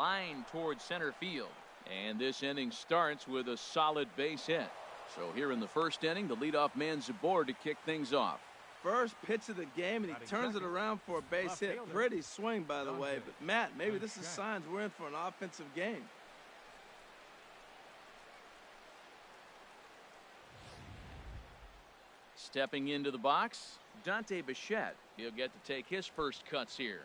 line towards center field. And this inning starts with a solid base hit. So here in the first inning, the leadoff man's aboard to kick things off. First pitch of the game, and he turns it around for a base hit. Pretty swing, by the way. But, Matt, maybe this is signs we're in for an offensive game. Stepping into the box, Dante Bichette. He'll get to take his first cuts here.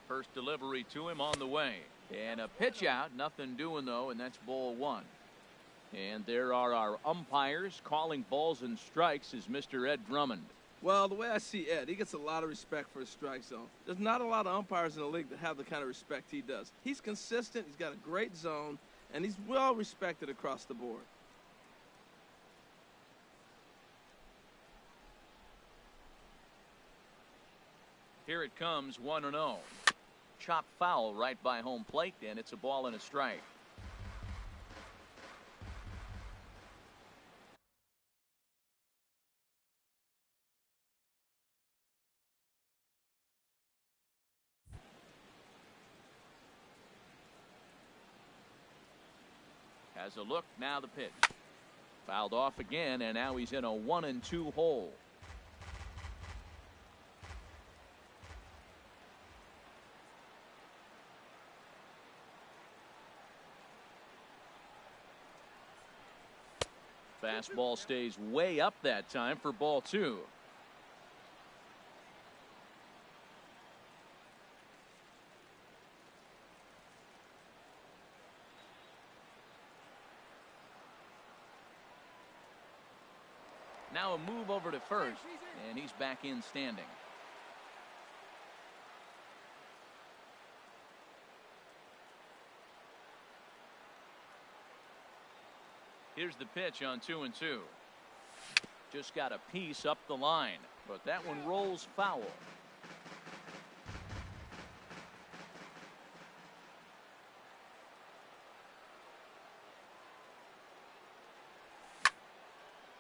First delivery to him on the way. And a pitch out. Nothing doing, though, and that's ball one. And there are our umpires calling balls and strikes is Mr. Ed Drummond. Well, the way I see Ed, he gets a lot of respect for his strike zone. There's not a lot of umpires in the league that have the kind of respect he does. He's consistent, he's got a great zone, and he's well respected across the board. Here it comes, 1-0. Chop foul right by home plate, and it's a ball and a strike. Has a look, now the pitch. Fouled off again, and now he's in a 1-2 hole. Fastball stays way up that time for ball two. Now a move over to first, and he's back in standing. Here's the pitch on 2-2. Just got a piece up the line, but that one rolls foul.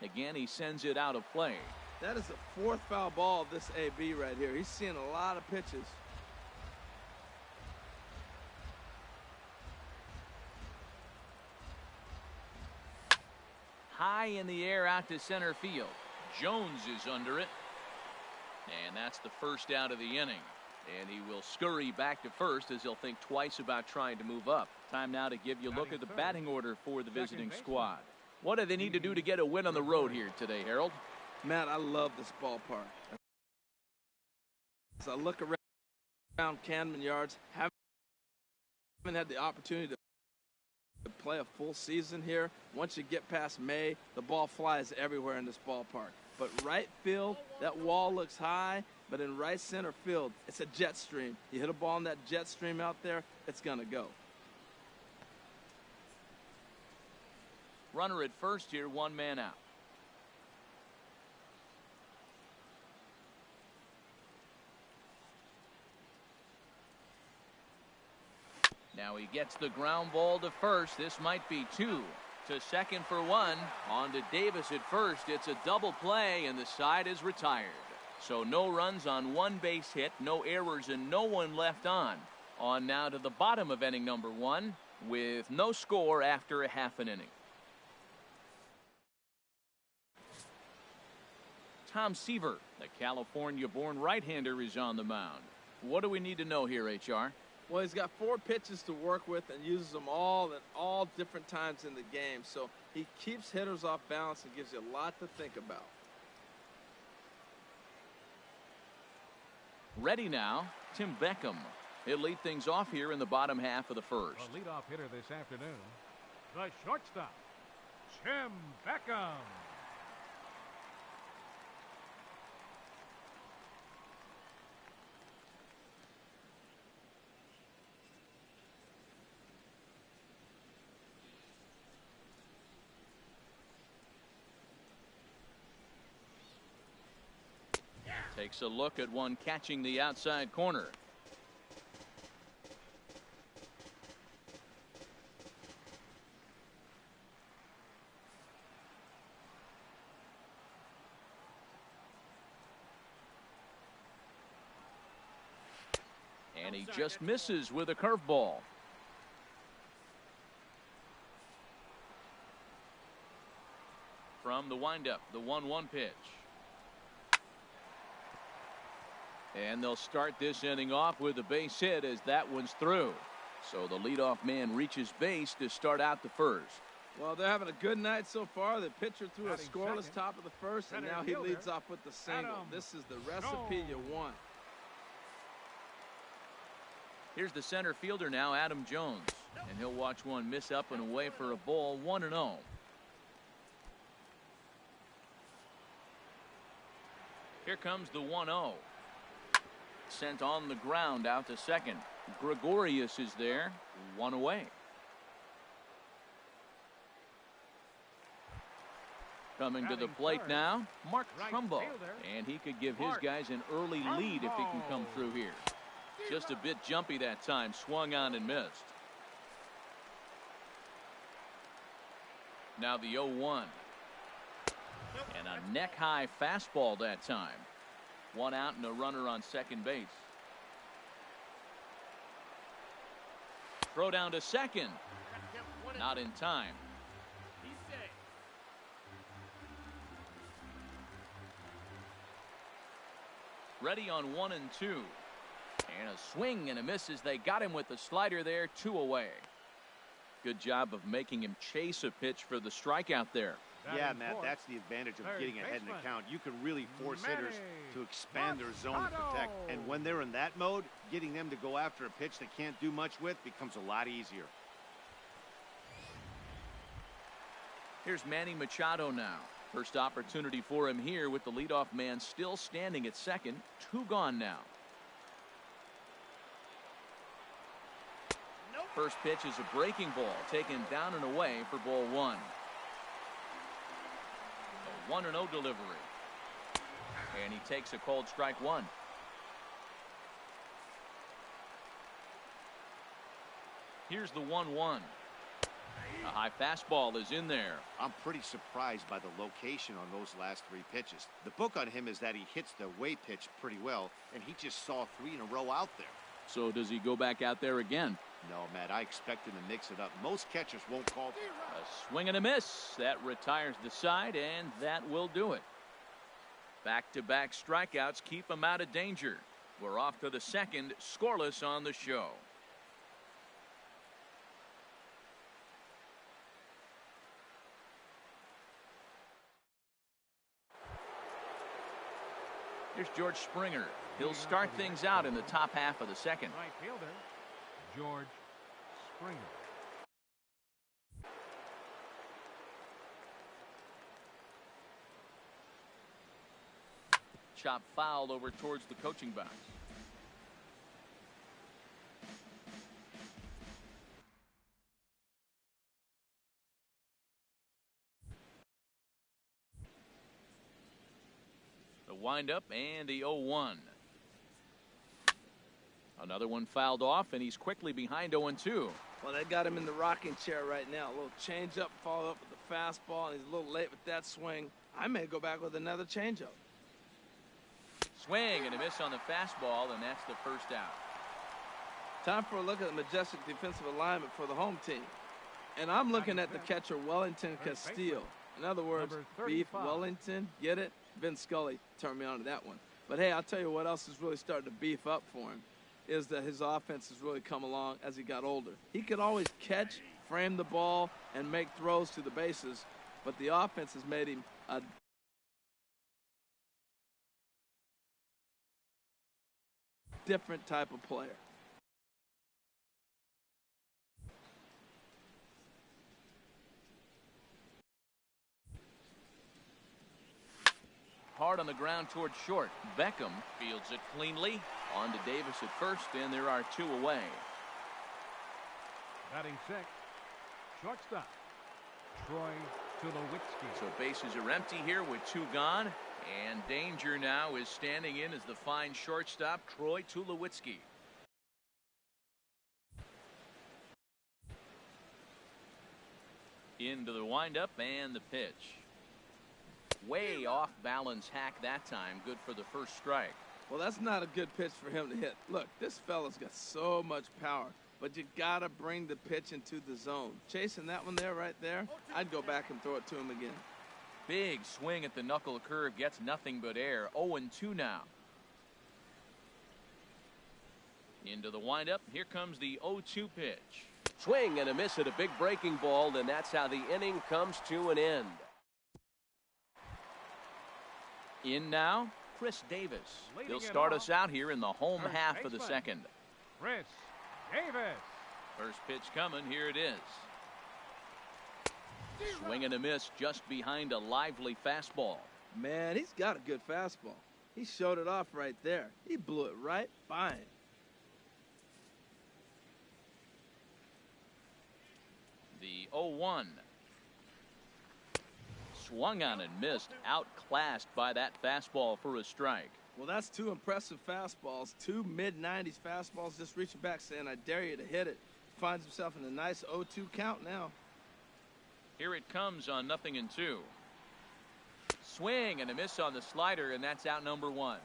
Again, he sends it out of play. That is the fourth foul ball of this AB right here. He's seeing a lot of pitches. High in the air out to center field. Jones is under it. And that's the first out of the inning. And he will scurry back to first as he'll think twice about trying to move up. Time now to give you a look at the batting order for the visiting squad. What do they need to do to get a win on the road here today, Harold? Matt, I love this ballpark. As I look around Camden yards, haven't had the opportunity to play a full season here. Once you get past May, the ball flies everywhere in this ballpark. But right field, that wall looks high, but in right center field, it's a jet stream. You hit a ball in that jet stream out there, it's going to go. Runner at first here, one man out. Now he gets the ground ball to first. This might be two. To second for one. On to Davis at first. It's a double play, and the side is retired. So no runs on one base hit, no errors, and no one left on. On now to the bottom of inning number one with no score after a half an inning. Tom Seaver, the California-born right-hander, is on the mound. What do we need to know here, HR? Well, he's got 4 pitches to work with and uses them all at all different times in the game. So he keeps hitters off balance and gives you a lot to think about. Ready now, Tim Beckham. He'll lead things off here in the bottom half of the first. A leadoff hitter this afternoon, the shortstop, Tim Beckham. Takes a look at one catching the outside corner. And he just misses with a curveball. From the windup, the 1-1 pitch. And they'll start this inning off with a base hit as that one's through. So the leadoff man reaches base to start out the first. Well, they're having a good night so far. The pitcher threw a scoreless top of the first, and now he leads off with the single. This is the recipe you want. Here's the center fielder now, Adam Jones. And he'll watch one miss up and away for a ball, 1-0. Here comes the 1-0. Sent on the ground out to second. Gregorius is there, one away. Coming to the plate now, Mark Trumbo. And he could give his guys an early lead if he can come through here. Just a bit jumpy that time, swung on and missed. Now the 0-1. And a neck-high fastball that time. One out and a runner on second base. Throw down to second. Not in time. Ready on 1 and 2. And a swing and a miss as they got him with the slider there, 2 away. Good job of making him chase a pitch for the strikeout there. Yeah, Matt, that's the advantage of getting ahead in the count. You can really force hitters to expand their zone to protect. And when they're in that mode, getting them to go after a pitch they can't do much with becomes a lot easier. Here's Manny Machado now. First opportunity for him here with the leadoff man still standing at second. 2 gone now. First pitch is a breaking ball taken down and away for ball 1. A 1-0 delivery. And he takes a cold strike 1. Here's the 1-1. A high fastball is in there. I'm pretty surprised by the location on those last 3 pitches. The book on him is that he hits the way pitch pretty well, and he just saw 3 in a row out there. So does he go back out there again? No, Matt, I expect him to mix it up. Most catchers won't call. A swing and a miss. That retires the side, and that will do it. Back-to-back strikeouts keep him out of danger. We're off to the second, scoreless on the show. Here's George Springer. He'll start things out in the top half of the second. Right fielder, George Springer. Chop fouled over towards the coaching box. The windup and the 0-1. Another one fouled off, and he's quickly behind 0-2. Well, they got him in the rocking chair right now. A little changeup, follow up with the fastball, and he's a little late with that swing. I may go back with another changeup. Swing and a miss on the fastball, and that's the first out. Time for a look at the majestic defensive alignment for the home team. And I'm looking at the catcher, Wellington Castillo. In other words, Beef Wellington, get it? Vin Scully turned me on to that one. But hey, I'll tell you what else is really starting to beef up for him is that his offense has really come along as he got older. He could always catch, frame the ball, and make throws to the bases, but the offense has made him a different type of player. Hard on the ground towards short. Beckham fields it cleanly. On to Davis at first, and there are 2 away. Batting 6, shortstop, Troy Tulowitzky. So bases are empty here with 2 gone. And danger now is standing in as the fine shortstop, Troy Tulowitzky. Into the windup and the pitch. Way off balance hack that time. Good for the first strike. Well, that's not a good pitch for him to hit. Look, this fella's got so much power, but you got to bring the pitch into the zone. Chasing that one there, right there, I'd go back and throw it to him again. Big swing at the knuckle curve, gets nothing but air. 0-2 now. Into the windup. Here comes the 0-2 pitch. Swing and a miss at a big breaking ball, and that's how the inning comes to an end. In now, Chris Davis. He'll start us out here in the home half of the second. Chris Davis. First pitch coming. Here it is. Swing and a miss just behind a lively fastball. Man, he's got a good fastball. He showed it off right there. He blew it right by him. The 0-1. Swung on and missed. Outclassed by that fastball for a strike. Well, that's two impressive fastballs. Two mid-90s fastballs just reaching back saying, I dare you to hit it. Finds himself in a nice 0-2 count now. Here it comes on 0-2. Swing and a miss on the slider, and that's out number 1.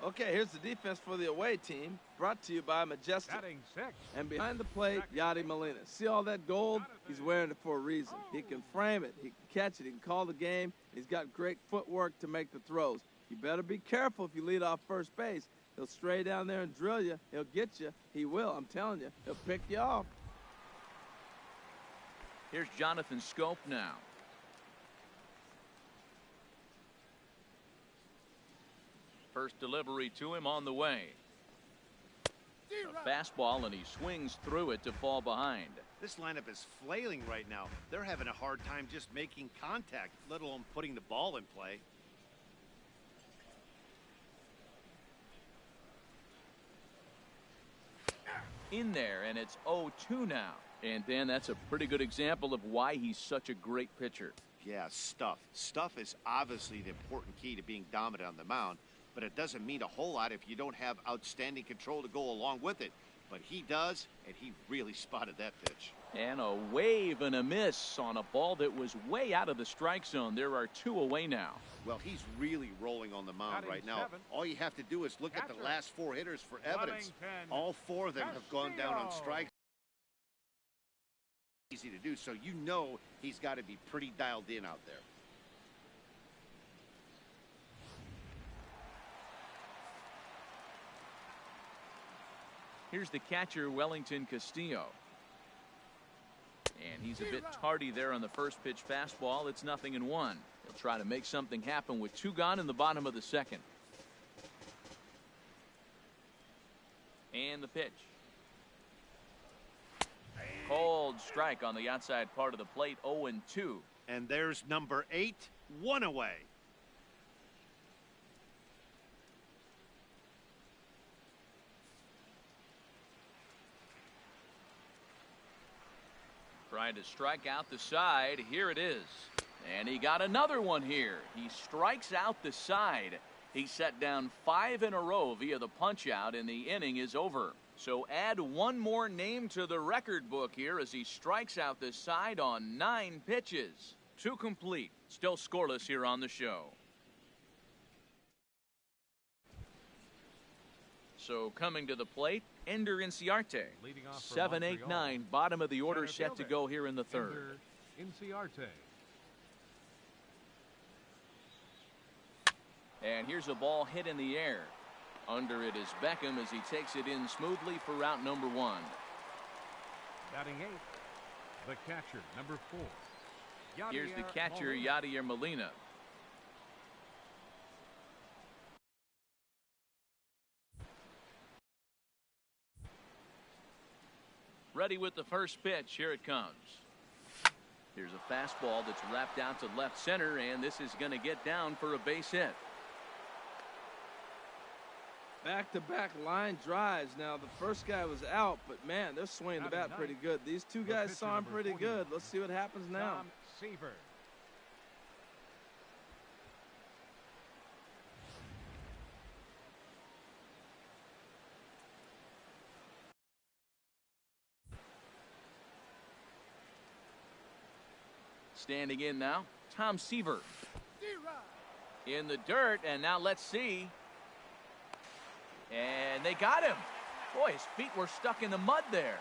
Okay, here's the defense for the away team, brought to you by Majestic. Batting 6. And behind the plate, Yadier Molina. See all that gold? He's wearing it for a reason. He can frame it, he can catch it, he can call the game. He's got great footwork to make the throws. You better be careful if you lead off first base. He'll stray down there and drill you. He'll get you. He will, I'm telling you. He'll pick you off. Here's Jonathan Scope now. First delivery to him on the way. A fastball, and he swings through it to fall behind. This lineup is flailing right now. They're having a hard time just making contact, let alone putting the ball in play. In there, and it's 0-2 now. And Dan, that's a pretty good example of why he's such a great pitcher. Yeah, stuff. Stuff is obviously the important key to being dominant on the mound, but it doesn't mean a whole lot if you don't have outstanding control to go along with it. But he does, and he really spotted that pitch. And a wave and a miss on a ball that was way out of the strike zone. There are 2 away now. Well, he's really rolling on the mound right now. All you have to do is look at the last 4 hitters for evidence. All 4 of them have gone down on strikes. Easy to do, so you know he's got to be pretty dialed in out there. Here's the catcher, Wellington Castillo. And he's a bit tardy there on the first pitch fastball. It's 0-1. He'll try to make something happen with 2 gone in the bottom of the second. And the pitch. Cold strike on the outside part of the plate, 0-2. And there's number 8, 1 away. Trying to strike out the side. Here it is. And he got another one here. He strikes out the side. He set down 5 in a row via the punch out, and the inning is over. So add 1 more name to the record book here as he strikes out the side on 9 pitches. 2 complete. Still scoreless here on the show. So coming to the plate, Ender Inciarte. 7, 8, 9. Bottom of the order set to go here in the third. Inciarte. And here's a ball hit in the air. Under it is Beckham as he takes it in smoothly for out number 1. Batting 8, the catcher, number 4. Here's the catcher, Yadier Molina. Ready with the first pitch. Here it comes. Here's a fastball that's wrapped out to left center, and this is going to get down for a base hit. Back-to-back line drives. Now, the first guy was out, but, man, they're swinging the bat pretty good. These 2 guys saw him pretty good. Let's see what happens now. Seaver. Standing in now, Tom Seaver. In the dirt, and now let's see. And they got him. Boy, his feet were stuck in the mud there.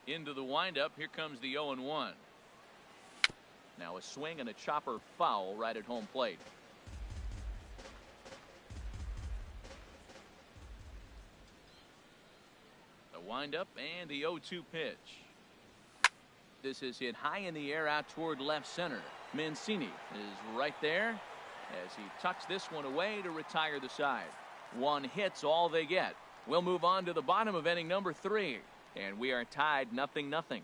Into the windup. Here comes the 0-1. Now a swing and a chopper foul right at home plate. The windup and the 0-2 pitch. This is hit high in the air out toward left center. Mancini is right there as he tucks this one away to retire the side. One hit's all they get. We'll move on to the bottom of inning number 3. And we are tied 0-0.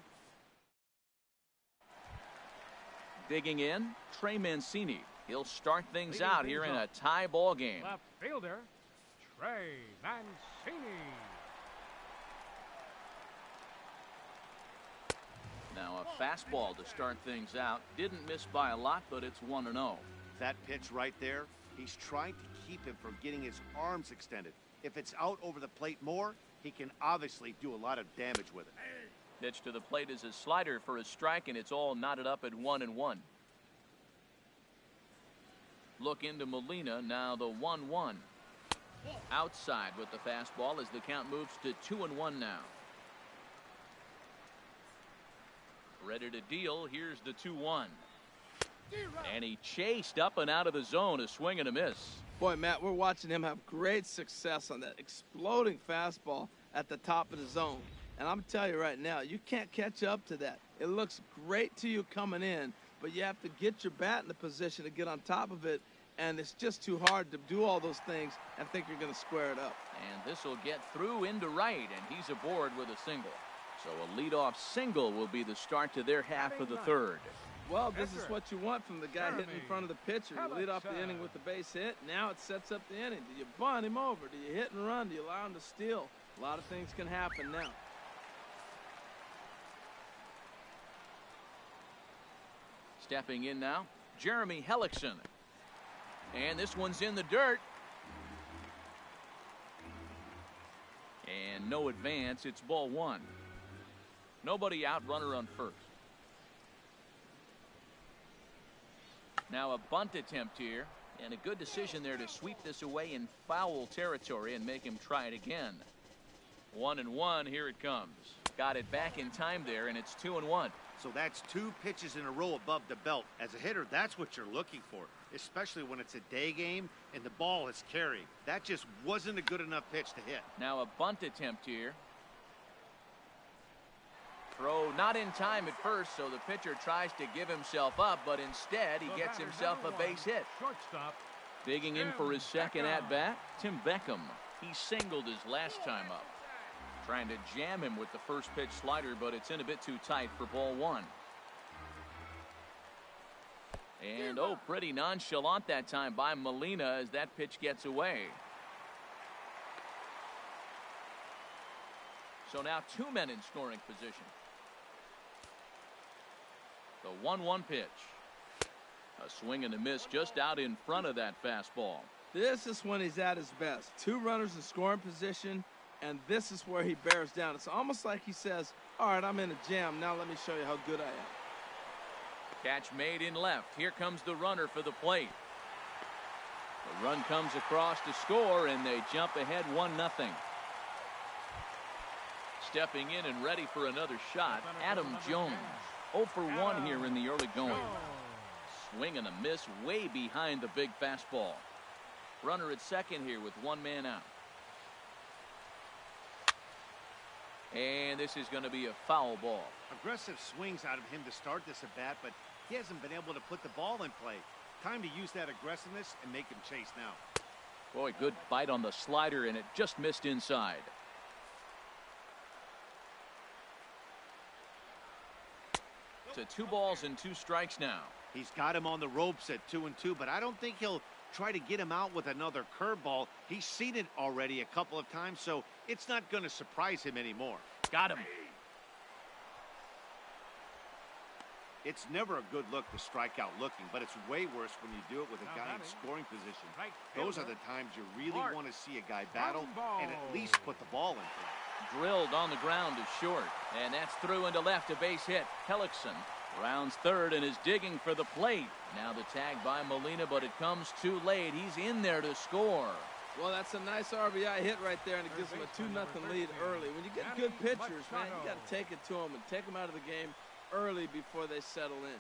Digging in, Trey Mancini. He'll start things out here in a tie ball game. Left fielder, Trey Mancini. Now a fastball to start things out. Didn't miss by a lot, but it's 1-0. That pitch right there, he's trying to keep him from getting his arms extended. If it's out over the plate more, he can obviously do a lot of damage with it. Pitch to the plate is a slider for a strike, and it's all knotted up at 1-1. Look into Molina, now the 1-1. Outside with the fastball as the count moves to 2-1 now. Ready to deal, here's the 2-1. And he chased up and out of the zone, a swing and a miss. Boy, Matt, we're watching him have great success on that exploding fastball at the top of the zone. And I'm telling you right now, you can't catch up to that. It looks great to you coming in, but you have to get your bat in the position to get on top of it, and it's just too hard to do all those things and think you're going to square it up. And this will get through into right, and he's aboard with a single. So a leadoff single will be the start to their half of the third. Well, this is what you want from the guy hitting in front of the pitcher. You lead off the inning with the base hit. Now it sets up the inning. Do you bunt him over? Do you hit and run? Do you allow him to steal? A lot of things can happen now. Stepping in now, Jeremy Helixon. And this one's in the dirt. And no advance. It's ball 1. Nobody out, runner on first. Now a bunt attempt here, and a good decision there to sweep this away in foul territory and make him try it again. 1-1, here it comes. Got it back in time there, and it's 2-1. So that's 2 pitches in a row above the belt. As a hitter, that's what you're looking for, especially when it's a day game and the ball is carrying. That just wasn't a good enough pitch to hit. Now a bunt attempt here. Throw not in time at first, so the pitcher tries to give himself up, but instead he gets himself a base hit. Shortstop. Digging in for his second at-bat, Tim Beckham. He singled his last time up. Trying to jam him with the first pitch slider, but it's in a bit too tight for ball 1. And pretty nonchalant that time by Molina as that pitch gets away. So now 2 men in scoring position. The 1-1 pitch. A swing and a miss just out in front of that fastball. This is when he's at his best. 2 runners in scoring position, and this is where he bears down. It's almost like he says, all right, I'm in a jam. Now let me show you how good I am. Catch made in left. Here comes the runner for the plate. The run comes across to score, and they jump ahead 1-0. Stepping in and ready for another shot, Adam Jones. 0 for 1 here in the early going. Swing and a miss way behind the big fastball. Runner at second here with 1 man out. And this is going to be a foul ball. Aggressive swings out of him to start this at bat, but he hasn't been able to put the ball in play. Time to use that aggressiveness and make him chase now. Boy, good bite on the slider, and it just missed inside. To 2 balls and 2 strikes now. He's got him on the ropes at 2-2, but I don't think he'll try to get him out with another curveball. He's seen it already a couple of times, so it's not going to surprise him anymore. Got him. It's never a good look to strike out looking, but it's way worse when you do it with a guy in scoring position. Those are the times you really want to see a guy battle and at least put the ball in play. Drilled on the ground to short, and that's through into left, a base hit. Helixon Rounds third and is digging for the plate. Now the tag by Molina, but it comes too late. He's in there to score. Well, that's a nice RBI hit right there, and it gives them a 2-0 lead early. When you get good pitchers, man, you got to take it to them and take them out of the game early before they settle in.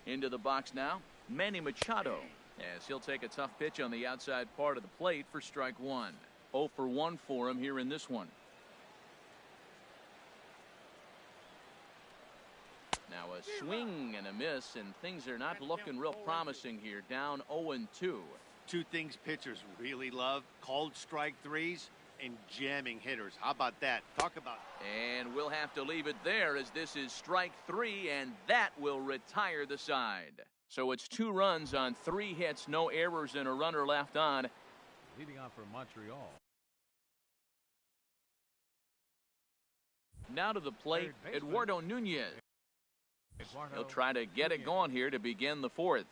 Into the box now, Manny Machado, as he'll take a tough pitch on the outside part of the plate for strike one. 0 for 1 for him here in this one. Now a swing and a miss, and things are not looking real promising here. Down 0-2. Two things pitchers really love: called strike threes and jamming hitters. How about that? Talk about it. And we'll have to leave it there, as this is strike 3, and that will retire the side. So it's 2 runs on 3 hits, no errors, and a runner left on. Leading off for Montreal. Now to the plate, Eduardo Nunez. He'll try to get it going here to begin the 4th.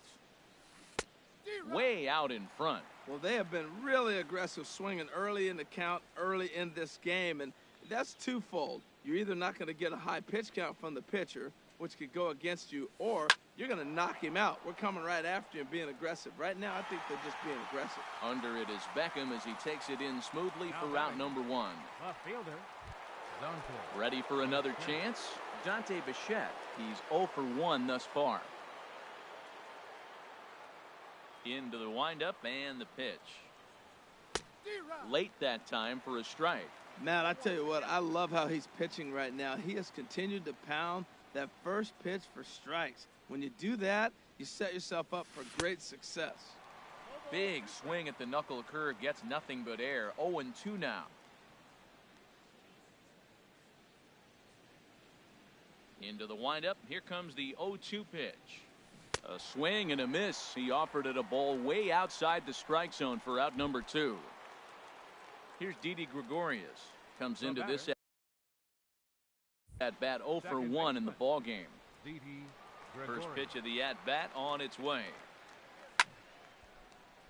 Way out in front. Well, they have been really aggressive swinging early in the count, early in this game, and that's twofold. You're either not going to get a high pitch count from the pitcher, which could go against you, or you're going to knock him out. We're coming right after you and being aggressive. Right now, I think they're just being aggressive. Under it is Beckham as he takes it in smoothly for route number 1. Left fielder. Zone 2. Ready for another chance? Dante Bichette. He's 0 for 1 thus far. Into the windup and the pitch. Late that time for a strike. Matt, I tell you what, I love how he's pitching right now. He has continued to pound that first pitch for strikes. When you do that, you set yourself up for great success. Big swing at the knuckle curve, gets nothing but air. 0-2 now. Into the windup. Here comes the 0-2 pitch. A swing and a miss. He offered it a ball way outside the strike zone for out number 2. Here's Didi Gregorius. Comes into this at bat 0 for 1 in the ball game. First pitch of the at bat on its way.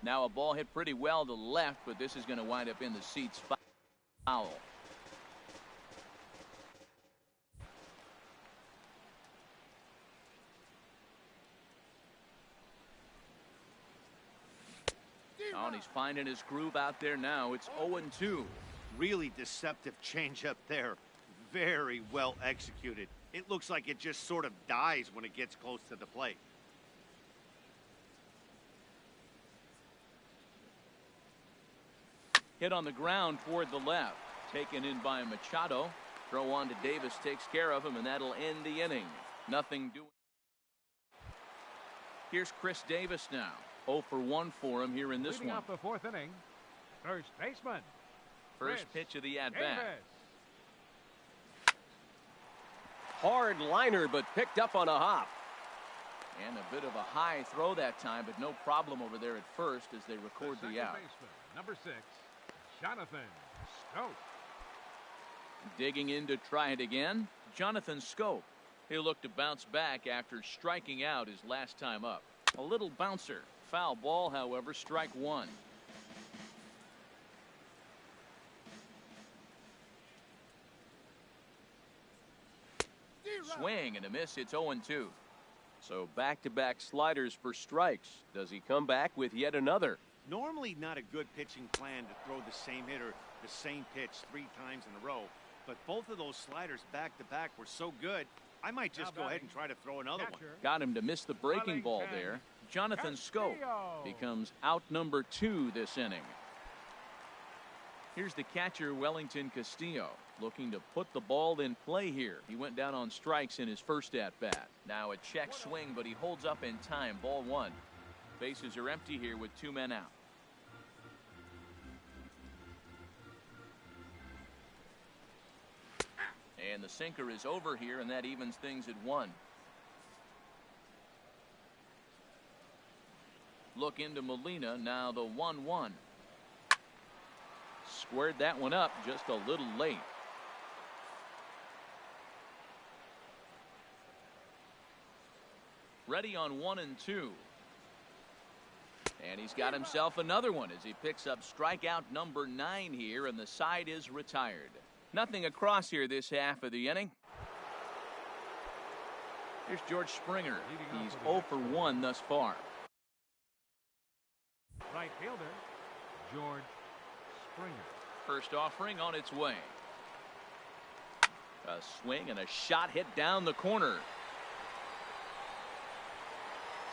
Now a ball hit pretty well to the left, but this is going to wind up in the seats. Foul. Oh, and he's finding his groove out there now. It's 0-2. Really deceptive changeup there. Very well executed. It looks like it just sort of dies when it gets close to the plate. Hit on the ground toward the left. Taken in by Machado. Throw on to Davis takes care of him, and that'll end the inning. Nothing doing. Here's Chris Davis now. 0 for 1 for him here in this Leading one. off the 4th inning. First baseman. First pitch of the at-bat. Hard liner, but picked up on a hop. And a bit of a high throw that time, but no problem over there at first as they record the out. Baseman, number 6, Jonathan Scope. Digging in to try it again, Jonathan Scope. He'll look to bounce back after striking out his last time up. A little bouncer. Foul ball, however, strike 1. Swing and a miss. It's 0-2. So back-to-back sliders for strikes. Does he come back with yet another? Normally not a good pitching plan to throw the same hitter the same pitch 3 times in a row, but both of those sliders back-to-back were so good, I might just go ahead and try to throw another one. Got him to miss the breaking ball there. Jonathan Scope becomes out number 2 this inning. Here's the catcher, Wellington Castillo, looking to put the ball in play here. He went down on strikes in his first at-bat. Now a check swing, but he holds up in time. Ball 1. Bases are empty here with 2 men out. And the sinker is over here, and that evens things at 1. Look into Molina, now the 1-1. Squared that one up just a little late. Ready on 1 and 2. And he's got himself another one as he picks up strikeout number 9 here, and the side is retired. Nothing across here this half of the inning. Here's George Springer. He's 0 for 1 thus far. Right fielder, George Springer. First offering on its way. A swing and a shot hit down the corner.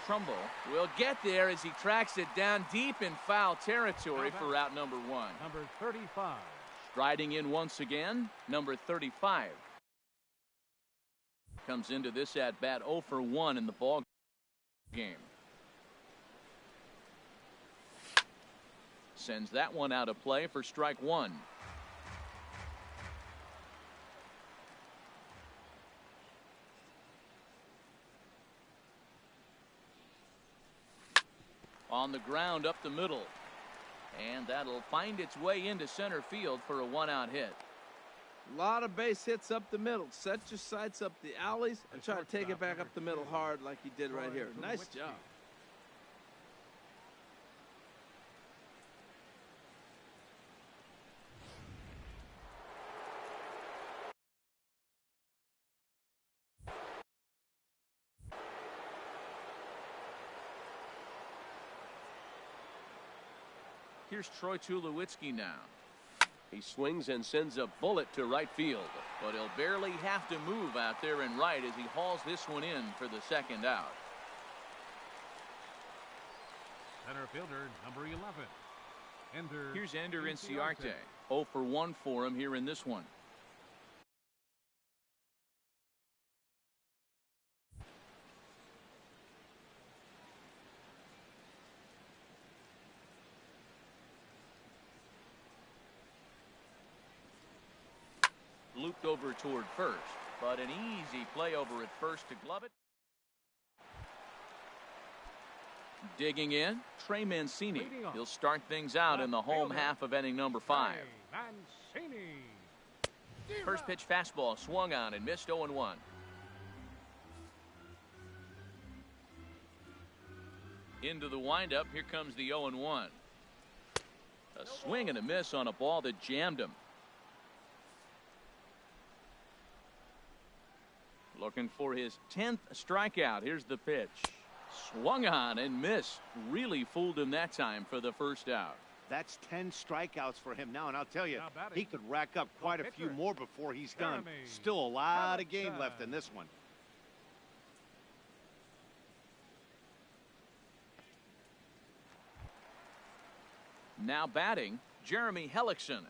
Trumbull will get there as he tracks it down deep in foul territory for out number 1. Number 35. Striding in once again, number 35. Comes into this at-bat 0 for 1 in the ball game. Sends that one out of play for strike 1. On the ground up the middle. And that'll find its way into center field for a 1-out hit. A lot of base hits up the middle. Set your sights up the alleys and try to take it back up the middle hard like he did right here. Nice job. Here's Troy Tulowitzky now. He swings and sends a bullet to right field. But he'll barely have to move out there in right as he hauls this one in for the second out. Center fielder, number 11. Here's Ender Inciarte. 0 for 1 for him here in this one. Looped over toward first, but an easy play over at first to glove it. Digging in, Trey Mancini. He'll start things out in the home half of inning number 5. First pitch fastball swung on and missed 0-1. Into the windup, here comes the 0-1. A swing and a miss on a ball that jammed him. Looking for his 10th strikeout. Here's the pitch. Swung on and missed. Really fooled him that time for the first out. That's 10 strikeouts for him now, and I'll tell you, he could rack up quite a few more before he's done. Still a lot of game left in this one. Now batting, Jeremy Helixon.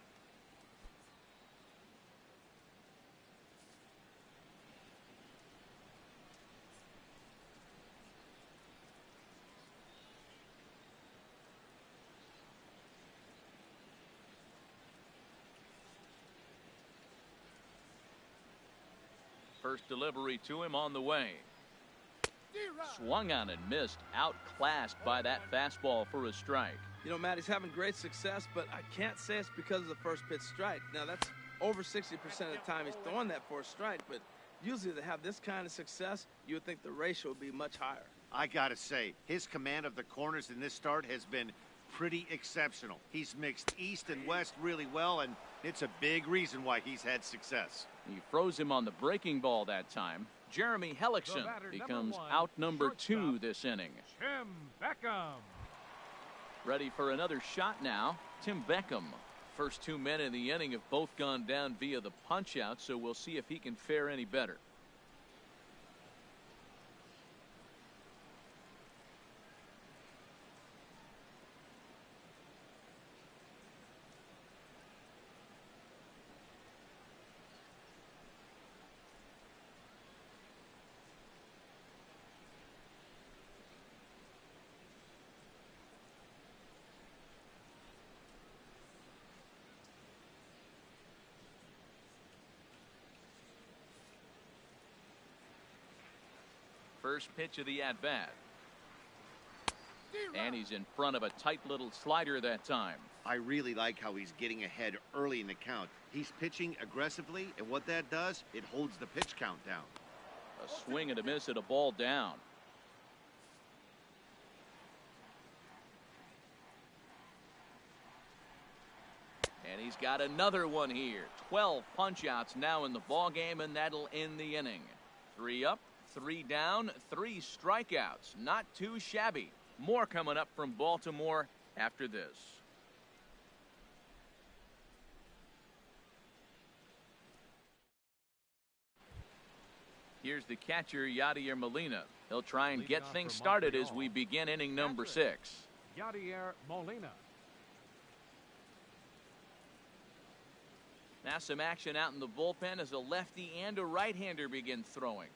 First delivery to him on the way. Swung on and missed. Outclassed by that fastball for a strike. You know, Matt, he's having great success, but I can't say it's because of the first pitch strike. Now, that's over 60% of the time he's throwing that for a strike, but usually to have this kind of success, you would think the ratio would be much higher. I got to say, his command of the corners in this start has been pretty exceptional. He's mixed east and west really well, and it's a big reason why he's had success. He froze him on the breaking ball that time. Jeremy Helixson becomes out number 2 this inning. Beckham. Ready for another shot now, Tim Beckham. first 2 men in the inning have both gone down via the punch out, so we'll see if he can fare any better. First pitch of the at-bat. And he's in front of a tight little slider that time. I really like how he's getting ahead early in the count. He's pitching aggressively, and what that does, it holds the pitch count down. A swing and a miss at a ball down. And he's got another one here. 12 punch-outs now in the ball game, and that'll end the inning. 3 up, 3 down, 3 strikeouts. Not too shabby. More coming up from Baltimore after this. Here's the catcher, Yadier Molina. He'll try and get things started as we begin inning number 6. Yadier Molina. Now some action out in the bullpen as a lefty and a right-hander begin throwing.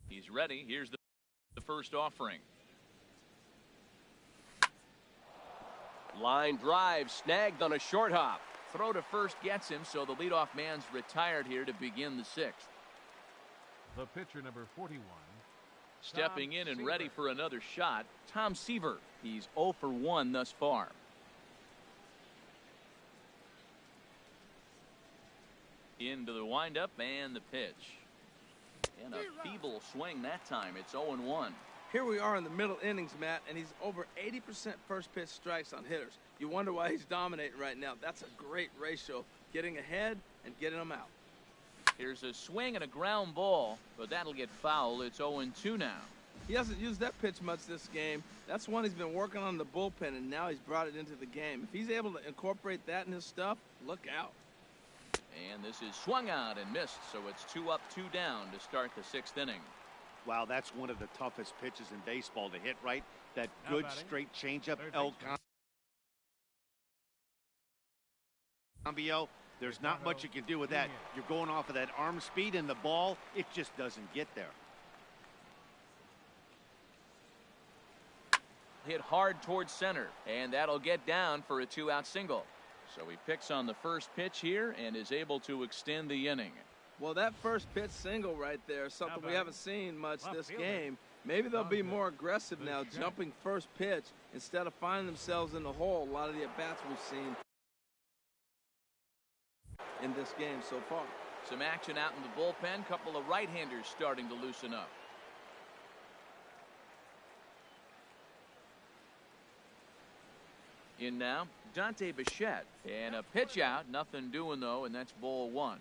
He's ready. Here's the first offering. Line drive snagged on a short hop. Throw to first gets him, so the leadoff man's retired here to begin the 6th. The pitcher, number 41. Stepping in and ready for another shot, Tom Seaver. He's 0 for 1 thus far. Into the windup and the pitch. And a feeble swing that time. It's 0-1. Here we are in the middle innings, Matt, and he's over 80% first pitch strikes on hitters. You wonder why he's dominating right now. That's a great ratio, getting ahead and getting them out. Here's a swing and a ground ball, but that'll get foul. It's 0-2 now. He hasn't used that pitch much this game. That's one he's been working on in the bullpen, and now he's brought it into the game. If he's able to incorporate that in his stuff, look out. And this is swung out and missed, so it's 2 up, 2 down to start the 6th inning. Wow, that's one of the toughest pitches in baseball to hit, right? That good straight changeup, El Cambio. There's not much you can do with that. You're going off of that arm speed, and the ball, it just doesn't get there. Hit hard towards center, and that'll get down for a 2-out single. So he picks on the first pitch here and is able to extend the inning. Well, that first pitch single right there is something we haven't seen much this game. Maybe they'll be more aggressive now, jumping first pitch instead of finding themselves in the hole. A lot of the at-bats we've seen in this game so far. Some action out in the bullpen. Couple of right-handers starting to loosen up. In now, Dante Bichette. And a pitch out. Nothing doing, though, and that's ball 1.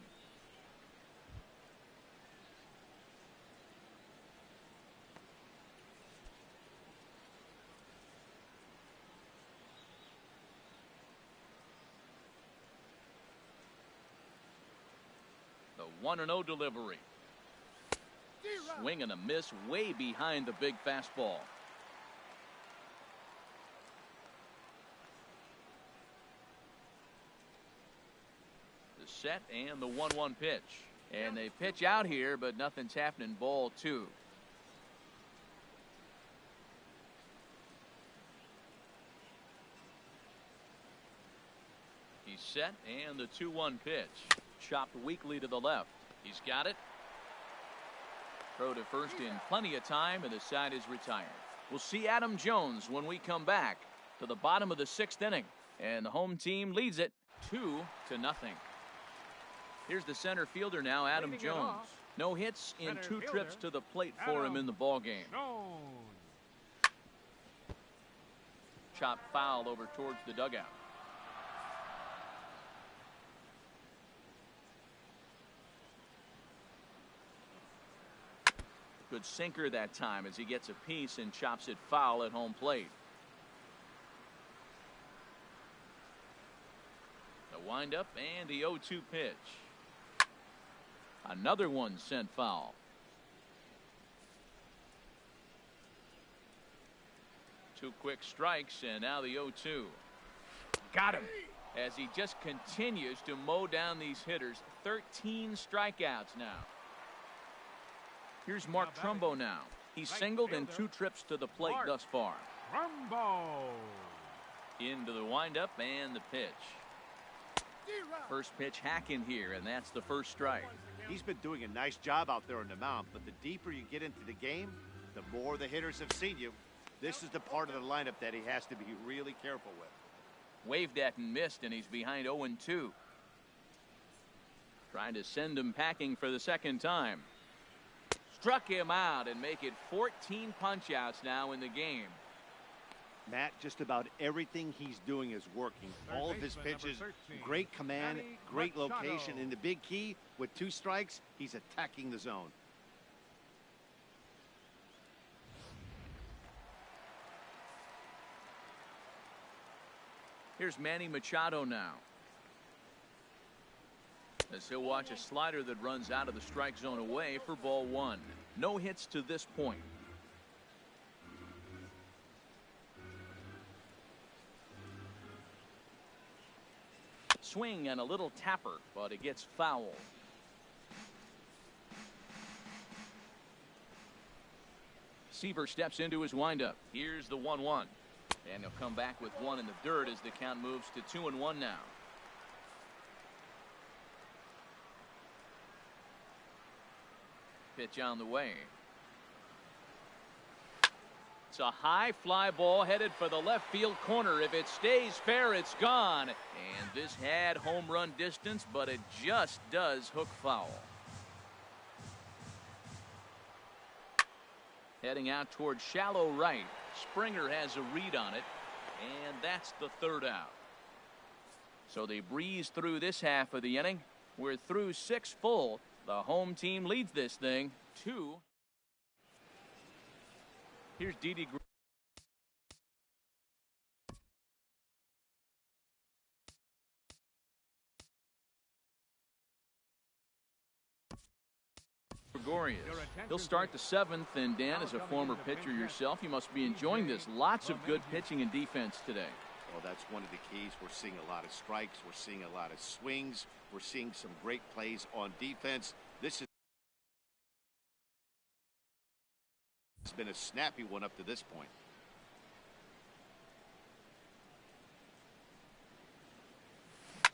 The 1-0 delivery. Swing and a miss way behind the big fastball. Set and the 1-1 pitch, and they pitch out here, but nothing's happening. Ball 2. He's set and the 2-1 pitch, chopped weakly to the left. He's got it. Throw to first in plenty of time, and the side is retired. We'll see Adam Jones when we come back to the bottom of the 6th inning. And the home team leads it 2-0. Here's the center fielder now, Adam Jones. No hits in Center 2 fielder, trips to the plate for him in the ball game. Chop foul over towards the dugout. Good sinker that time as he gets a piece and chops it foul at home plate. The windup and the 0-2 pitch. Another one sent foul. 2 quick strikes and now the 0-2. Got him as he just continues to mow down these hitters. 13 strikeouts now. Here's Mark Trumbo now. He's singled in 2 trips to the plate thus far. Trumbo. Into the windup and the pitch. First pitch hacking here, and that's the first strike. He's been doing a nice job out there on the mound, but the deeper you get into the game, the more the hitters have seen you. This is the part of the lineup that he has to be really careful with. Waved at and missed, and he's behind 0-2. Trying to send him packing for the second time. Struck him out and make it 14 punch-outs now in the game. Matt, just about everything he's doing is working. All of his pitches, great command, Manny great Machado. location, and the big key, with 2 strikes, he's attacking the zone. Here's Manny Machado now, as he'll watch a slider that runs out of the strike zone away for ball 1. No hits to this point. Swing and a little tapper, but it gets foul. Seaver steps into his windup. Here's the 1-1. And he'll come back with 1 in the dirt as the count moves to 2-1 now. Pitch on the way. It's a high fly ball headed for the left field corner. If it stays fair, it's gone. And this had home run distance, but it just does hook foul. Heading out towards shallow right. Springer has a read on it, and that's the 3rd out. So they breeze through this half of the inning. We're through 6 full. The home team leads this thing 2. Here's Didi. He'll start the 7th, and Dan, as a former pitcher yourself, you must be enjoying this. Lots of good pitching and defense today. Well, that's one of the keys. We're seeing a lot of strikes. We're seeing a lot of swings. We're seeing some great plays on defense. This has been a snappy one up to this point.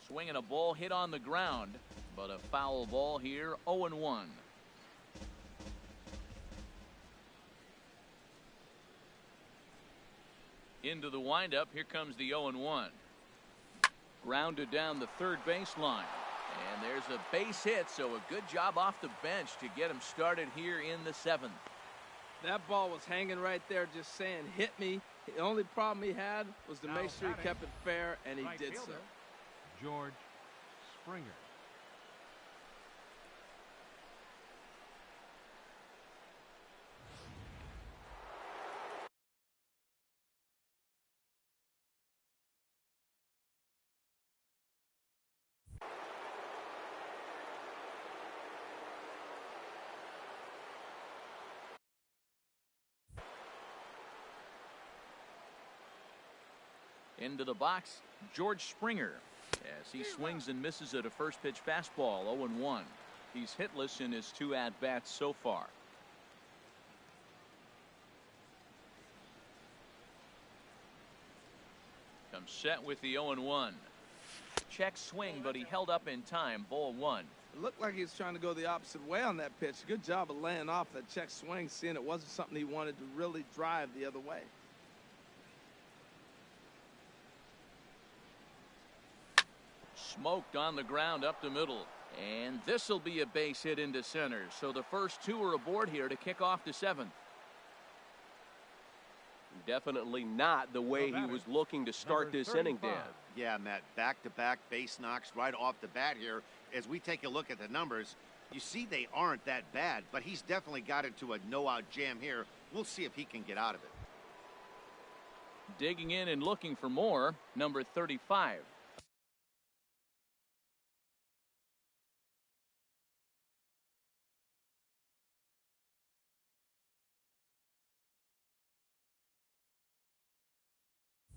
Swinging a ball hit on the ground, but a foul ball here, 0-1. Into the windup. Here comes the 0-1. Grounded down the 3rd baseline. And there's a base hit, so a good job off the bench to get him started here in the 7th. That ball was hanging right there just saying, hit me. The only problem he had was to make sure he kept it fair, and he did so. George Springer. Into the box, George Springer, as he swings and misses at a first pitch fastball, 0-1. He's hitless in his 2 at-bats so far. Comes set with the 0-1. Check swing, but he held up in time, ball 1. It looked like he was trying to go the opposite way on that pitch. Good job of laying off that check swing, seeing it wasn't something he wanted to really drive the other way. Smoked on the ground up the middle. And this will be a base hit into center. So the first two are aboard here to kick off the seventh. Definitely not the way he was looking to start this inning, Dan. Yeah, Matt, back-to-back base knocks right off the bat here. As we take a look at the numbers, you see they aren't that bad, but he's definitely got into a no-out jam here. We'll see if he can get out of it. Digging in and looking for more, number 35.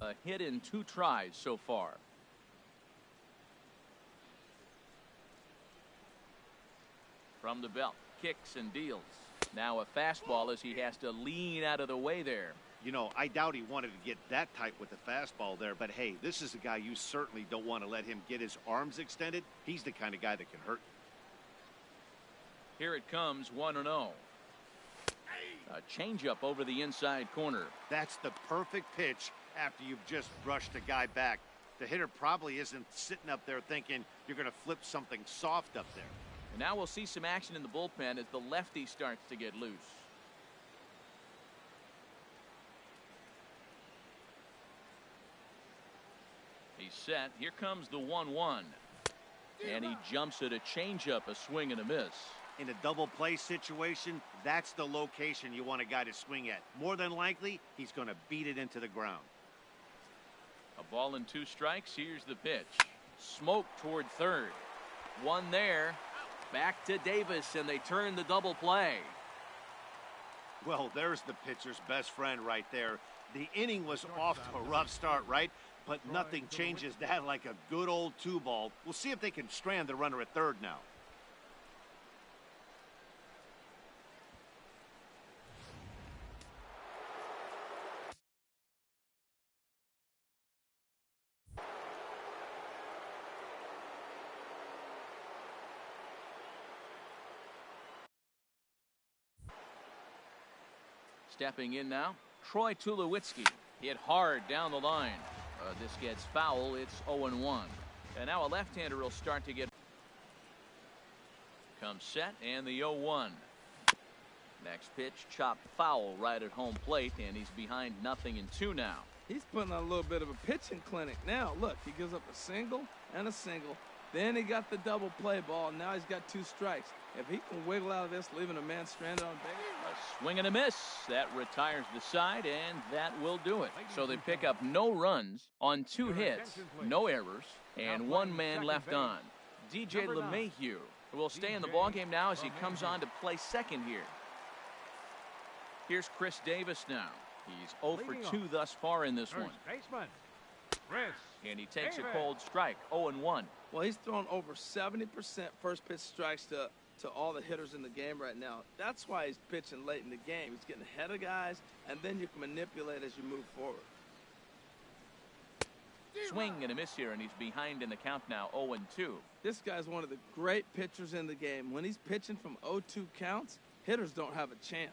A hit in 2 tries so far. From the belt, kicks and deals. Now a fastball as he has to lean out of the way there. You know, I doubt he wanted to get that tight with the fastball there, but hey, this is a guy you certainly don't want to let him get his arms extended. He's the kind of guy that can hurt you. Here it comes, 1-0. A changeup over the inside corner. That's the perfect pitch after you've just brushed a guy back. The hitter probably isn't sitting up there thinking you're going to flip something soft up there. And now we'll see some action in the bullpen as the lefty starts to get loose. He's set. Here comes the 1-1. And he jumps at a changeup, a swing and a miss. In a double play situation, that's the location you want a guy to swing at. More than likely, he's going to beat it into the ground. A ball and 2 strikes. Here's the pitch. Smoke toward third. One there. Back to Davis, and they turn the double play. Well, there's the pitcher's best friend right there. The inning was off to a rough start, right? But nothing changes that like a good old 2-ball. We'll see if they can strand the runner at third now. Stepping in now, Troy Tulowitzky. Hit hard down the line. This gets foul. It's 0-1. And now a left-hander will start to get. Comes set and the 0-1. Next pitch, chopped foul right at home plate, and he's behind 0-2 now. He's putting on a little bit of a pitching clinic now. Look, he gives up a single and a single. Then he got the double play ball. Now he's got 2 strikes. If he can wiggle out of this, leaving a man stranded on base. A swing and a miss. That retires the side, and that will do it. So they pick up no runs on 2 hits, no errors, and 1 man left on. DJ LeMahieu will stay in the ballgame now as he comes on to play second here. Here's Chris Davis now. He's 0 for 2 thus far in this one. And he takes a cold strike, 0-1. Well, he's thrown over 70% first pitch strikes to all the hitters in the game right now. That's why he's pitching late in the game. He's getting ahead of guys, and then you can manipulate as you move forward. Swing and a miss here, and he's behind in the count now, 0-2. This guy's one of the great pitchers in the game. When he's pitching from 0-2 counts, hitters don't have a chance.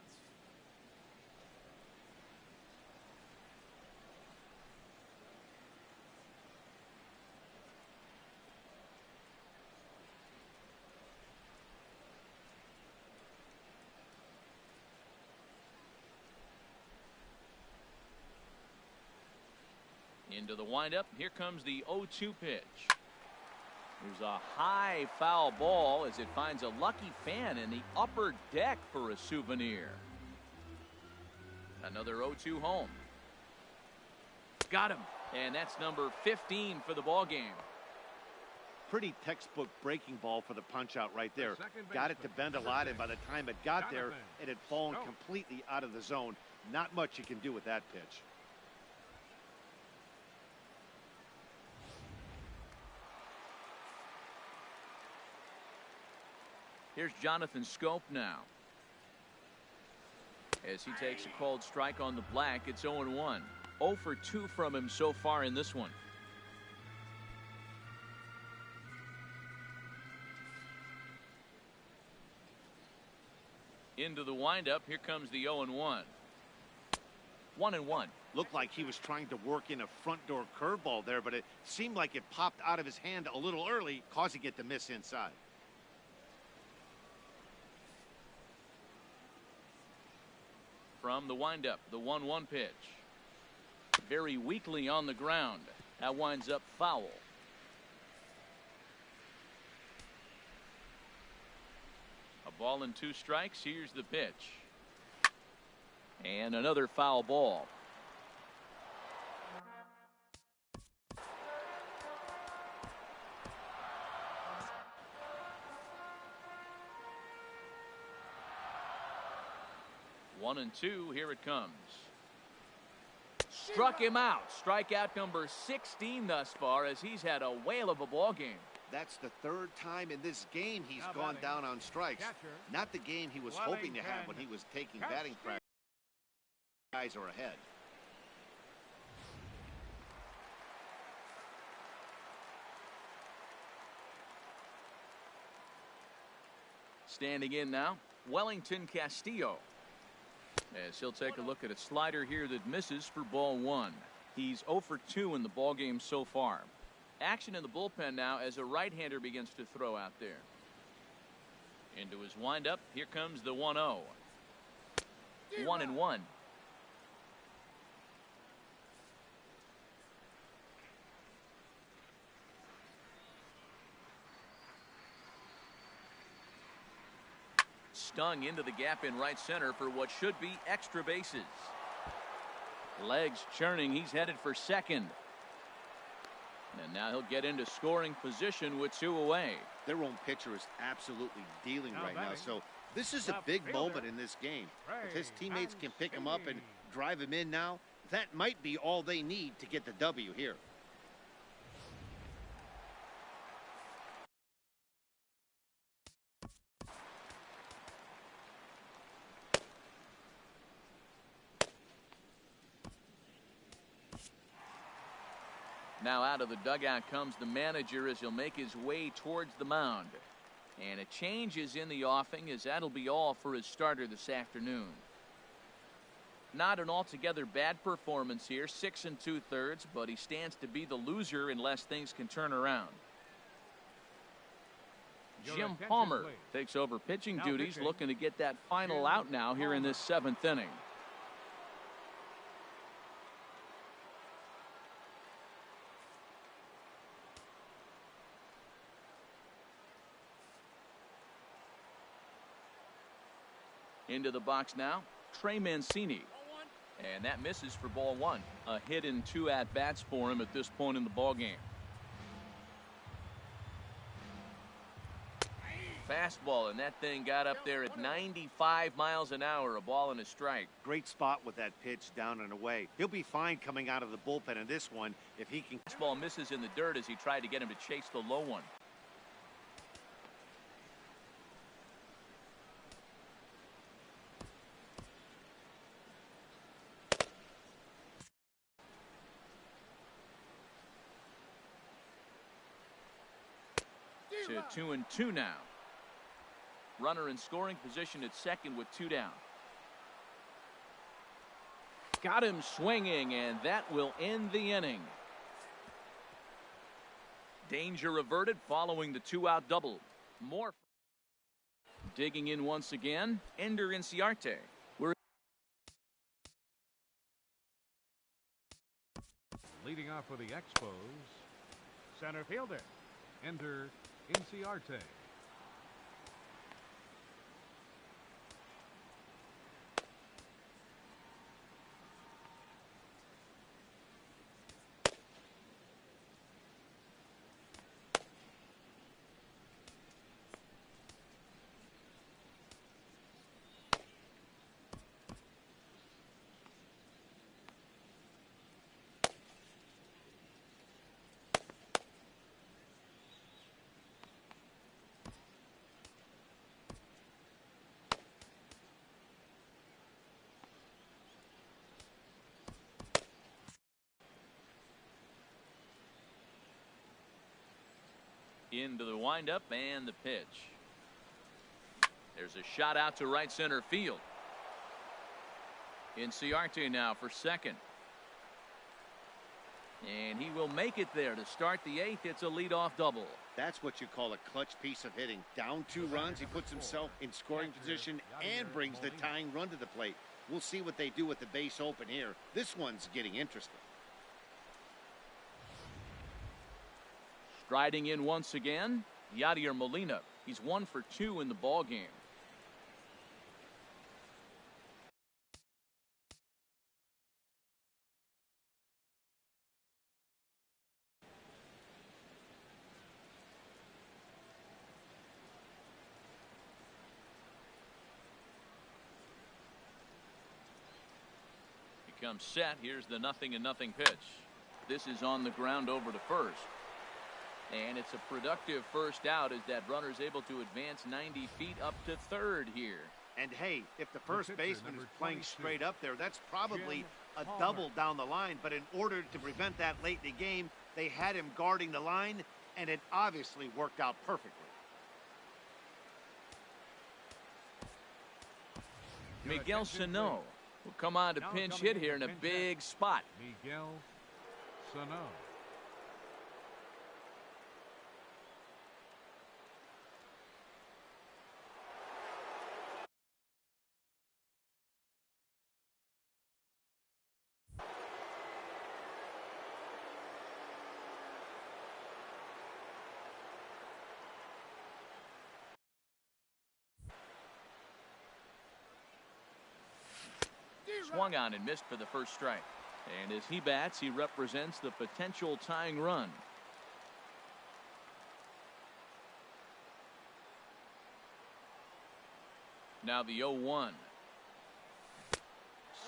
Into the windup. Here comes the 0-2 pitch. There's a high foul ball as it finds a lucky fan in the upper deck for a souvenir. Another 0-2 home. Got him. And that's number 15 for the ball game. Pretty textbook breaking ball for the punch out right there. Got it to bend a lot, and by the time it got there, it had fallen completely out of the zone. Not much you can do with that pitch. Here's Jonathan Scope now. As he takes a cold strike on the black, it's 0-1. 0 for 2 from him so far in this one. Into the windup. Here comes the 0-1. 1-1. Looked like he was trying to work in a front door curveball there, but it seemed like it popped out of his hand a little early, causing it to miss inside. From the windup, the 1-1 pitch. Very weakly on the ground. That winds up foul. A ball and 2 strikes. Here's the pitch. And another foul ball. One and 2. Here it comes. Struck him out. Strikeout number 16 thus far, as he's had a whale of a ball game. That's the 3rd time in this game he's gone down on strikes. Not the game he was hoping to have when he was taking batting practice. Guys are ahead. Standing in now, Wellington Castillo. As he'll take a look at a slider here that misses for ball 1. He's 0 for 2 in the ball game so far. Action in the bullpen now as a right-hander begins to throw out there. Into his windup. Here comes the 1-0. 1-1. Stung into the gap in right center for what should be extra bases. Legs churning. He's headed for second. And now he'll get into scoring position with 2 away. Their own pitcher is absolutely dealing right now. So this is a big moment in this game. If his teammates can pick him up and drive him in now, that might be all they need to get the W here. Now out of the dugout comes the manager as he'll make his way towards the mound. And a change is in the offing, as that'll be all for his starter this afternoon. Not an altogether bad performance here, 6 2/3, but he stands to be the loser unless things can turn around. Jim Palmer takes over pitching duties, looking to get that final out now here in this 7th inning. Into the box now, Trey Mancini. And that misses for ball 1. A hit in 2 at-bats for him at this point in the ball game. Fastball, and that thing got up there at 95 miles an hour, a ball and a strike. Great spot with that pitch down and away. He'll be fine coming out of the bullpen in this one if he can. Fastball misses in the dirt as he tried to get him to chase the low one. To 2-2 now. Runner in scoring position at second with 2 down. Got him swinging, and that will end the inning. Danger averted following the 2-out double. More digging in once again. Ender Inciarte. Leading off for the Expos, center fielder, Ender Inciarte. Into the windup and the pitch. There's a shot out to right center field. Inciarte now for second. And he will make it there to start the 8th. It's a leadoff double. That's what you call a clutch piece of hitting. Down 2 runs, he puts himself in scoring position and brings the tying run to the plate. We'll see what they do with the base open here. This one's getting interesting. Striding in once again, Yadier Molina. He's 1 for 2 in the ball game. Comes set. Here's the 0-0 pitch. This is on the ground over to first. And it's a productive first out as that runner is able to advance 90 feet up to third here. And hey, if the first baseman is playing straight up there, that's probably a double down the line. But in order to prevent that late in the game, they had him guarding the line, and it obviously worked out perfectly. Miguel Sano will come on to pinch hit here in a big spot. Miguel Sano. Swung on and missed for the first strike. And as he bats, he represents the potential tying run. Now the 0-1.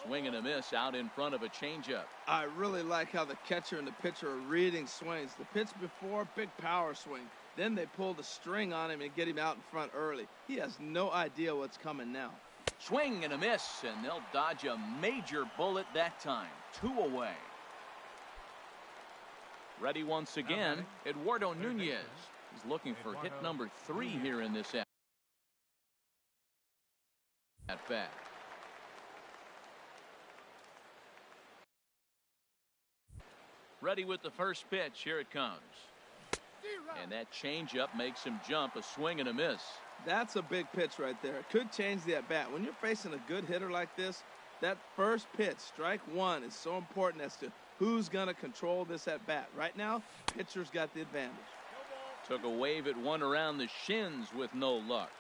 Swing and a miss out in front of a changeup. I really like how the catcher and the pitcher are reading swings. The pitch before, big power swing. Then they pull the string on him and get him out in front early. He has no idea what's coming now. Swing and a miss, and they'll dodge a major bullet that time. 2 away. Ready once again, Eduardo Nunez. He's looking for hit number 3 here in this at bat. Ready with the first pitch. Here it comes. And that changeup makes him jump. A swing and a miss. That's a big pitch right there. It could change the at-bat. When you're facing a good hitter like this, that first pitch, strike 1, is so important as to who's going to control this at-bat. Right now, pitcher's got the advantage. Took a wave at one around the shins with no luck.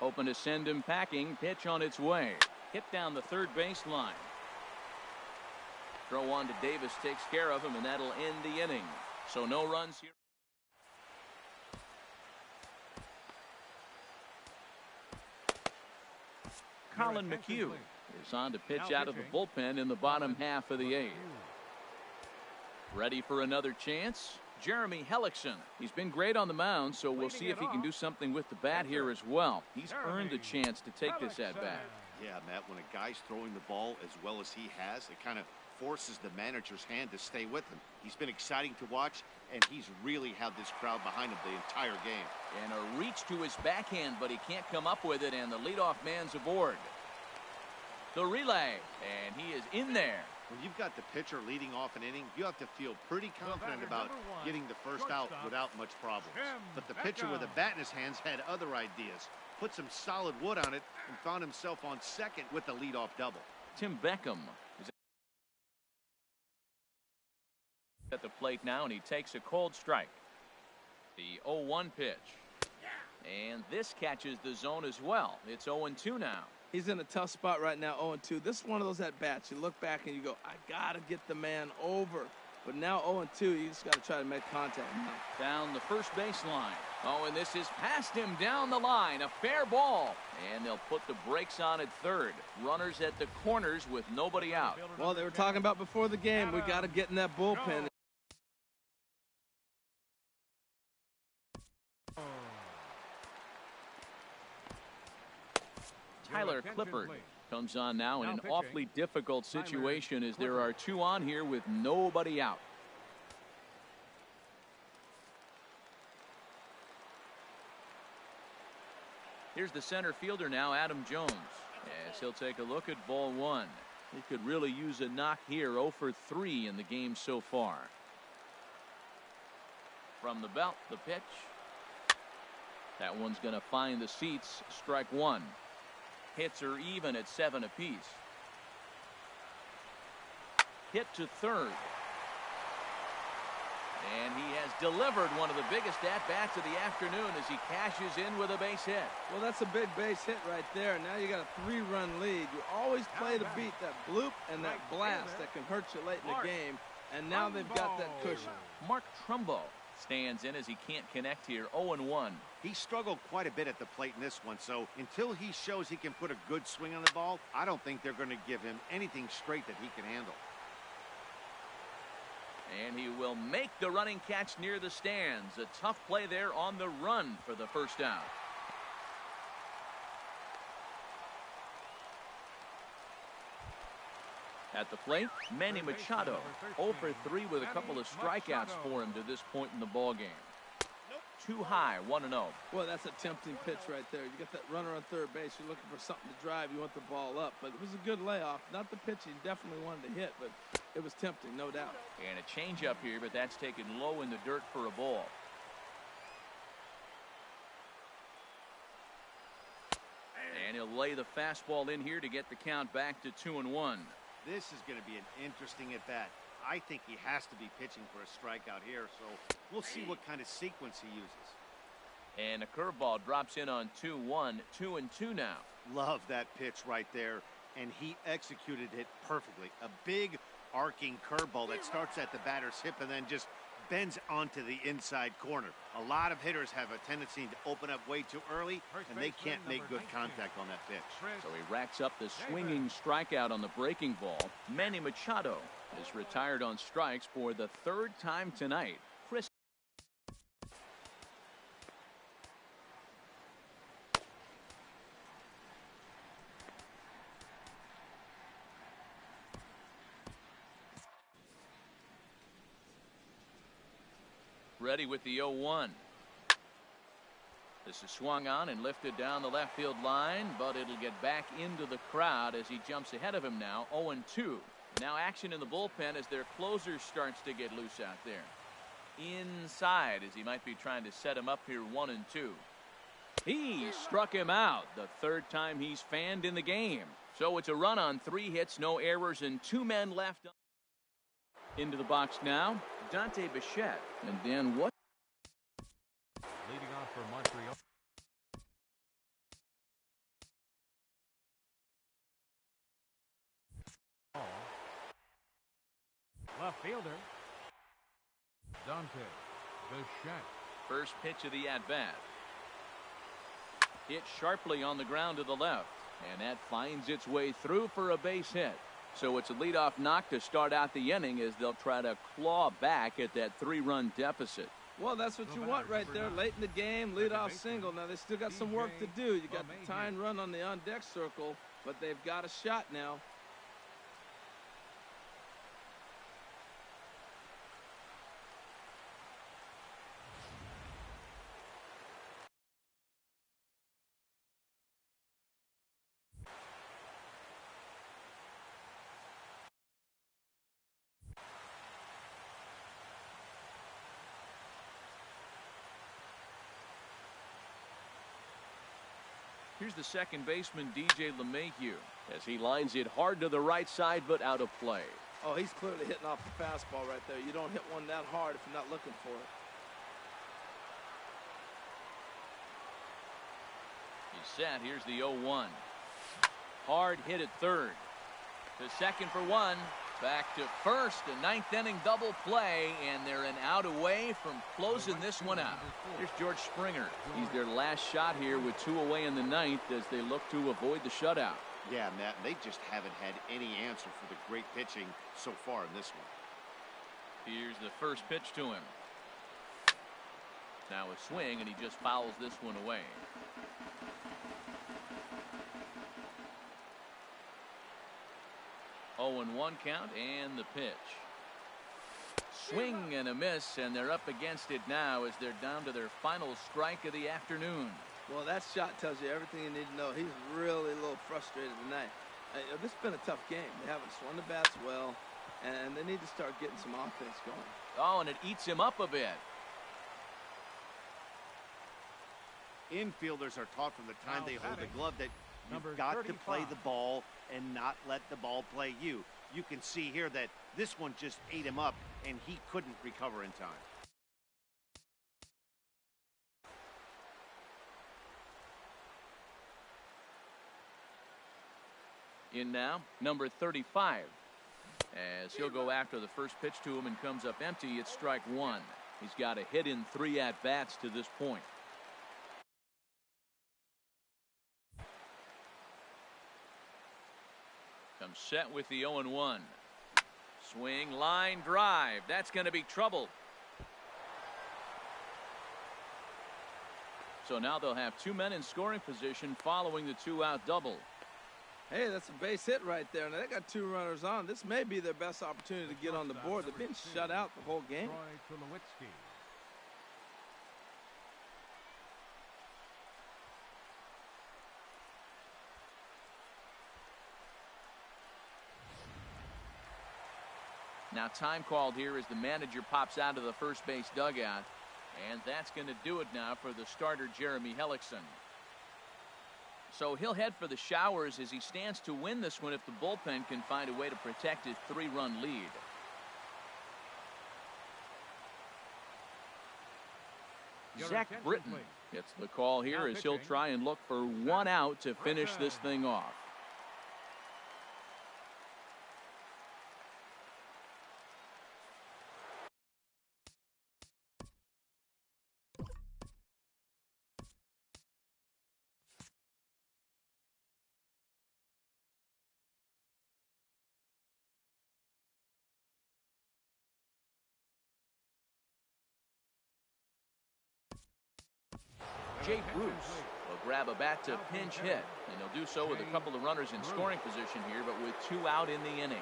Hoping to send him packing. Pitch on its way. Hit down the third baseline. Throw on to Davis takes care of him, and that'll end the inning. So no runs here. Colin McHugh is on to pitch out of the bullpen in the bottom half of the 8th. Ready for another chance? Jeremy Helixon. He's been great on the mound, so we'll see if he can do something with the bat here as well. He's earned a chance to take this at bat. Yeah, Matt, when a guy's throwing the ball as well as he has, it kind of forces the manager's hand to stay with him. He's been exciting to watch, and he's really had this crowd behind him the entire game. And a reach to his backhand, but he can't come up with it, and the leadoff man's aboard. The relay, and he is in there. When you've got the pitcher leading off an inning, you have to feel pretty confident about getting the first out without much problems. But the pitcher with a bat in his hands had other ideas. Put some solid wood on it and found himself on second with the leadoff double. Tim Beckham is at the plate now, and he takes a cold strike. The 0-1 pitch. And this catches the zone as well. It's 0-2 now. He's in a tough spot right now, 0-2. This is one of those at-bats. You look back and you go, I got to get the man over. But now 0-2, you just got to try to make contact now. Down the first baseline. Oh, and this is past him down the line. A fair ball. And they'll put the brakes on at third. Runners at the corners with nobody out. Well, they were talking about before the game, we got to get in that bullpen. Tyler Clippard comes on now in an awfully difficult situation as there are 2 on here with nobody out. Here's the center fielder now, Adam Jones, as he'll take a look at ball one. He could really use a knock here. 0 for 3 in the game so far. From the belt, the pitch. That one's going to find the seats. Strike one. Hits are even at 7 apiece. Hit to third. And he has delivered one of the biggest at-bats of the afternoon as he cashes in with a base hit. Well, that's a big base hit right there. Now you got a 3-run lead. You always play to beat that bloop and that blast that can hurt you late in the game. And now they've got that cushion. Mark Trumbo stands in as he can't connect here. 0-1. He struggled quite a bit at the plate in this one, so until he shows he can put a good swing on the ball, I don't think they're going to give him anything straight that he can handle. And he will make the running catch near the stands. A tough play there on the run for the first out. At the plate, Manny Machado. 0 for 3 with a couple of strikeouts for him to this point in the ball game. Too high, 1-0. Well, that's a tempting pitch right there. You got that runner on third base. You're looking for something to drive. You want the ball up. But it was a good layoff. Not the pitch he definitely wanted to hit, but it was tempting, no doubt. And a changeup here, but that's taken low in the dirt for a ball. And he'll lay the fastball in here to get the count back to 2-1. This is going to be an interesting at-bat. I think he has to be pitching for a strikeout here, so we'll see what kind of sequence he uses. And a curveball drops in on 2-1, 2-2 now. Love that pitch right there, and he executed it perfectly. A big arcing curveball that starts at the batter's hip and then just bends onto the inside corner. A lot of hitters have a tendency to open up way too early, and they can't make good contact on that pitch. So he racks up the swinging strikeout on the breaking ball. Manny Machado is retired on strikes for the third time tonight. Chris. Ready with the 0-1. This is swung on and lifted down the left field line, but it'll get back into the crowd as he jumps ahead of him now. 0-2. Now action in the bullpen as their closer starts to get loose out there. Inside as he might be trying to set him up here. 1-2. He struck him out the third time he's fanned in the game. So it's a run on 3 hits, no errors, and 2 men left. Into the box now, Dante Bichette. And then what? Leading off for Montreal. Left fielder. Dante Bichette. First pitch of the at-bat. Hit sharply on the ground to the left. And that finds its way through for a base hit. So it's a leadoff knock to start out the inning as they'll try to claw back at that 3-run deficit. Well, that's what you want right there. Late in the game, leadoff single. Now, they still got some work to do. You got the tying run on the on-deck circle, but they've got a shot now. Here's the second baseman, DJ LeMahieu, as he lines it hard to the right side, but out of play. Oh, he's clearly hitting off the fastball right there. You don't hit one that hard if you're not looking for it. He's set. Here's the 0-1. Hard hit at third. To second for 1. Back to first. A 9th inning double play, and they're an out away from closing this one out. Here's George Springer. He's their last shot here with 2 away in the 9th as they look to avoid the shutout. Yeah, Matt, they just haven't had any answer for the great pitching so far in this one. Here's the first pitch to him. Now a swing, and he just fouls this one away. Oh, and 1 count, and the pitch. Swing and a miss, and they're up against it now as they're down to their final strike of the afternoon. Well, that shot tells you everything you need to know. He's really a little frustrated tonight. This has been a tough game. They haven't swung the bats well, and they need to start getting some offense going. Oh, and it eats him up a bit. Infielders are taught from the time Now they hold the batting, glove that number you've got to play 35. the ball and not let the ball play you. You can see here that this one just ate him up, and he couldn't recover in time. In now, number 35. As he'll go after the first pitch to him and comes up empty, it's strike one. He's got a hit in 3 at-bats to this point. Comes set with the 0-1. Swing, line, drive. That's going to be trouble. So now they'll have 2 men in scoring position following the 2-out double. Hey, that's a base hit right there. Now, they got 2 runners on. This may be their best opportunity to get on the board. They've been shut out the whole game. Tulowitzky. Now time called here as the manager pops out of the first base dugout. And that's going to do it now for the starter, Jeremy Helixon. So he'll head for the showers as he stands to win this one if the bullpen can find a way to protect his 3-run lead. Zach Britton gets the call here as he'll try and look for 1 out to finish this thing off. Jay Bruce will grab a bat to pinch hit, and he'll do so with a couple of runners in scoring position here, but with 2 out in the inning.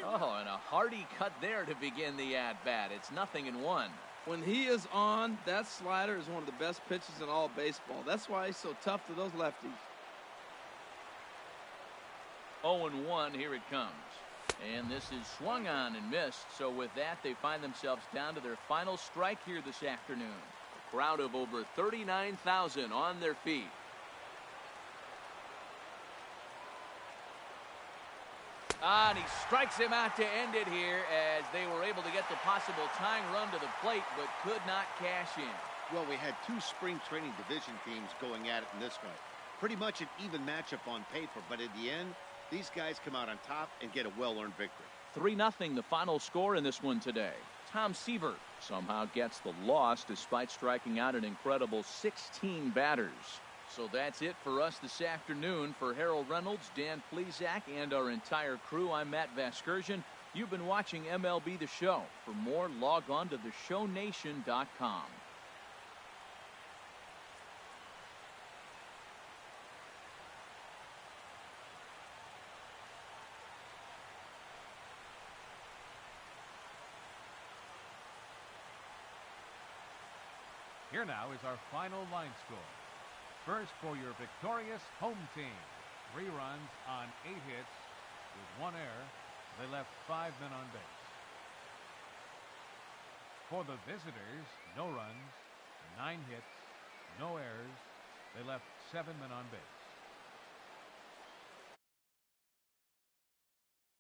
Oh, and a hearty cut there to begin the at-bat. It's 0-1. When he is on, that slider is one of the best pitches in all baseball. That's why he's so tough to those lefties. 0-1, here it comes. And this is swung on and missed. So with that, they find themselves down to their final strike here this afternoon. A crowd of over 39,000 on their feet. And he strikes him out to end it here as they were able to get the possible tying run to the plate but could not cash in. Well, we had 2 spring training division teams going at it in this one. Pretty much an even matchup on paper, but in the end, these guys come out on top and get a well-earned victory. 3-0 the final score in this one today. Tom Seaver somehow gets the loss despite striking out an incredible 16 batters. So that's it for us this afternoon. For Harold Reynolds, Dan Plesac, and our entire crew, I'm Matt Vasgersian. You've been watching MLB The Show. For more, log on to theshownation.com. Here now is our final line score. First for your victorious home team. 3 runs on 8 hits with 1 error. They left 5 men on base. For the visitors, no runs, 9 hits, no errors. They left 7 men on base.